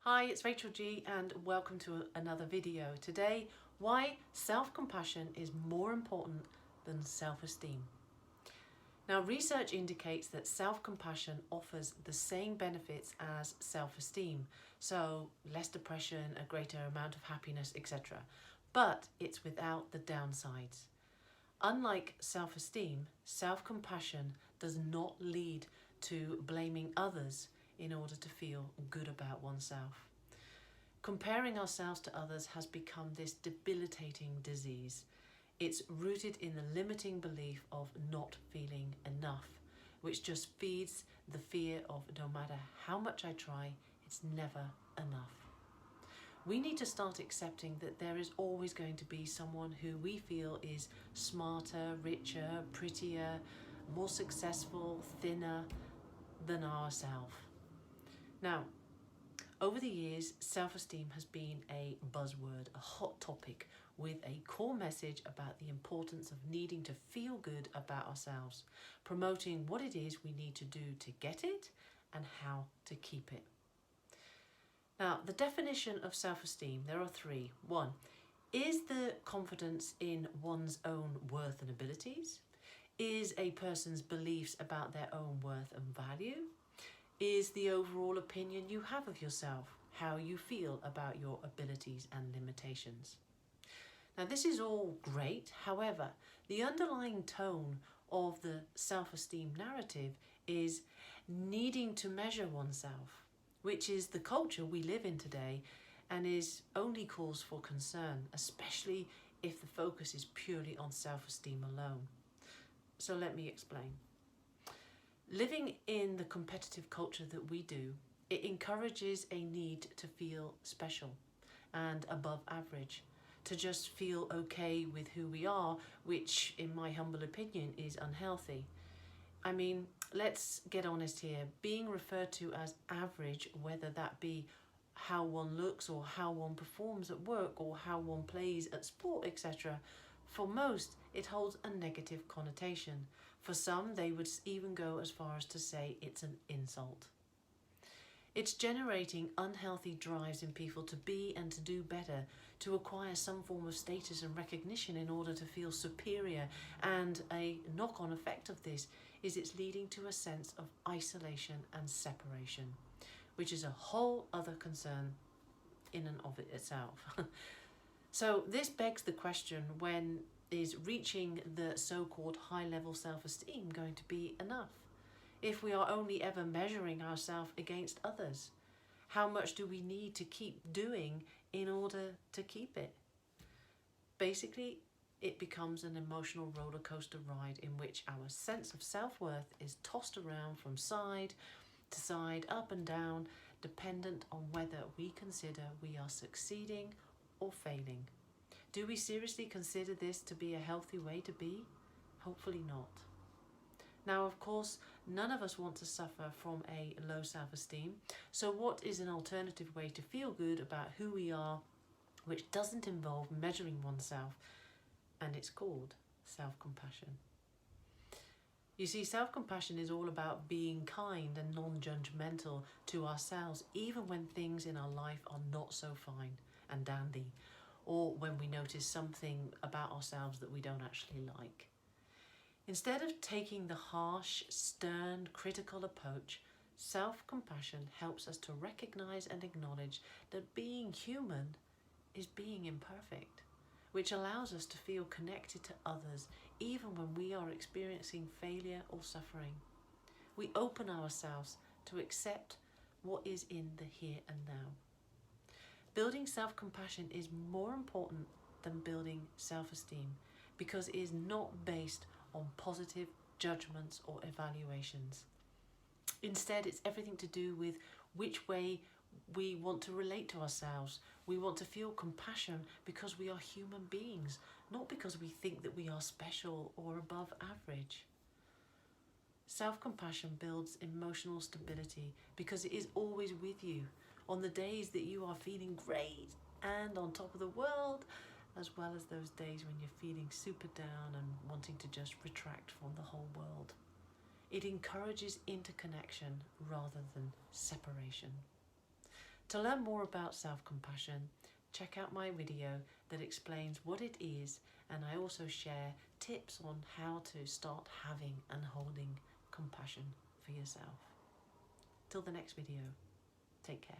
Hi, it's Rachel G and welcome to another video. Today, why self-compassion is more important than self-esteem. Now, research indicates that self-compassion offers the same benefits as self-esteem, so less depression, a greater amount of happiness, etc. But it's without the downsides. Unlike self-esteem, self-compassion does not lead to blaming others in order to feel good about oneself. Comparing ourselves to others has become this debilitating disease. It's rooted in the limiting belief of not feeling enough, which just feeds the fear of no matter how much I try, it's never enough. We need to start accepting that there is always going to be someone who we feel is smarter, richer, prettier, more successful, thinner than ourselves. Now, over the years, self-esteem has been a buzzword, a hot topic with a core message about the importance of needing to feel good about ourselves, promoting what it is we need to do to get it and how to keep it. Now, the definition of self-esteem, there are three. One, is the confidence in one's own worth and abilities? Is a person's beliefs about their own worth and value? Is the overall opinion you have of yourself, how you feel about your abilities and limitations? Now, this is all great. However, the underlying tone of the self-esteem narrative is needing to measure oneself, which is the culture we live in today and is only cause for concern, especially if the focus is purely on self-esteem alone. So let me explain. Living in the competitive culture that we do, it encourages a need to feel special and above average, to just feel okay with who we are, which in my humble opinion is unhealthy. I mean, let's get honest here. Being referred to as average, whether that be how one looks or how one performs at work or how one plays at sport, etc., for most, it holds a negative connotation. For some, they would even go as far as to say it's an insult. It's generating unhealthy drives in people to be and to do better, to acquire some form of status and recognition in order to feel superior, and a knock-on effect of this is it's leading to a sense of isolation and separation, which is a whole other concern in and of itself. So this begs the question, when is reaching the so-called high-level self-esteem going to be enough? If we are only ever measuring ourselves against others, how much do we need to keep doing in order to keep it? Basically, it becomes an emotional roller coaster ride in which our sense of self-worth is tossed around from side to side, up and down, dependent on whether we consider we are succeeding or failing. Do we seriously consider this to be a healthy way to be? Hopefully not. Now, of course, none of us want to suffer from a low self-esteem. So what is an alternative way to feel good about who we are, which doesn't involve measuring oneself? And it's called self-compassion. You see, self-compassion is all about being kind and non-judgmental to ourselves, even when things in our life are not so fine and dandy, or when we notice something about ourselves that we don't actually like. Instead of taking the harsh, stern, critical approach, self-compassion helps us to recognize and acknowledge that being human is being imperfect, which allows us to feel connected to others even when we are experiencing failure or suffering. We open ourselves to accept what is in the here and now. Building self-compassion is more important than building self-esteem because it is not based on positive judgments or evaluations. Instead, it's everything to do with which way we want to relate to ourselves. We want to feel compassion because we are human beings, not because we think that we are special or above average. Self-compassion builds emotional stability because it is always with you on the days that you are feeling great and on top of the world, as well as those days when you're feeling super down and wanting to just retract from the whole world. It encourages interconnection rather than separation. To learn more about self-compassion, check out my video that explains what it is, and I also share tips on how to start having and holding compassion for yourself. Till the next video, take care.